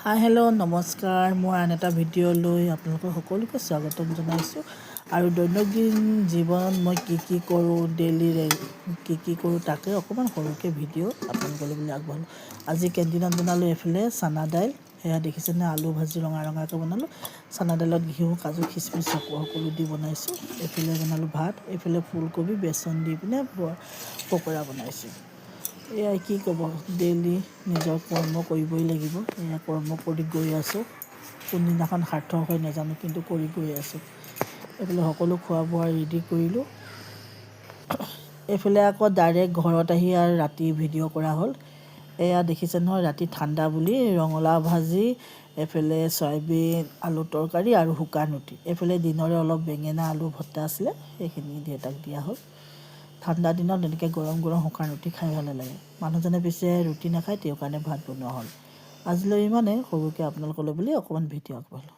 Hi hello' নমস্কাৰ। মই আন এটা ভিডিঅ'লৈ আপোনালোকৰ সকলোকে স্বাগতম জনাইছোঁ। আৰু দৈনন্দিন জীৱনত মই কি কৰোঁ, ডেইলি কি কৰোঁ তাকে অকণমান সৰুকৈ ভিডিঅ' আপোনালোকলৈ বুলি আগবঢ়ালোঁ। আজি কেণ্টিনত বনালোঁ এইফালে চানা দাইল, সেয়া দেখিছেনে, আলু ভাজি ৰঙাকৈ বনালোঁ। চানা দাইলত ঘিউ, কাজু, খিচমিচ সকলো দি বনাইছোঁ। এইফালে বনালোঁ ভাত, এইফালে ফুলকবি বেচন দি পিনে পকৰা বনাইছোঁ। এয়াই কি ক'ব, ডেইলি নিজৰ কৰ্ম কৰিবই লাগিব। এয়া কৰ্ম কৰি গৈ আছোঁ, কোনদিনাখন সাৰ্থক হয় নাজানো, কিন্তু কৰি গৈ আছোঁ। এইফালে সকলো খোৱা বোৱা ৰেডি কৰিলোঁ। এইফালে আকৌ ডাইৰেক্ট ঘৰত আহি আৰু ৰাতি ভিডিঅ' কৰা হ'ল। এয়া দেখিছে নহয়, ৰাতি ঠাণ্ডা বুলি ৰঙালাও ভাজি, এইফালে চয়াবিন আলু তৰকাৰী আৰু শুকান ৰুটি। এইফালে দিনৰে অলপ বেঙেনা আলু ভৰ্তা আছিলে, সেইখিনি দেউতাক দিয়া হ'ল। ঠাণ্ডা দিনত এনেকৈ গৰম গৰম শুকান ৰুটি খাই ভালে লাগে। মানুহজনে পিছে ৰুটি নাখায়, তেওঁৰ কাৰণে ভাত বনোৱা হ'ল। আজিলৈ ইমানে, সৰুকৈ আপোনালোকলৈ বুলি অকণমান ভিডিঅ' আগবঢ়ালোঁ।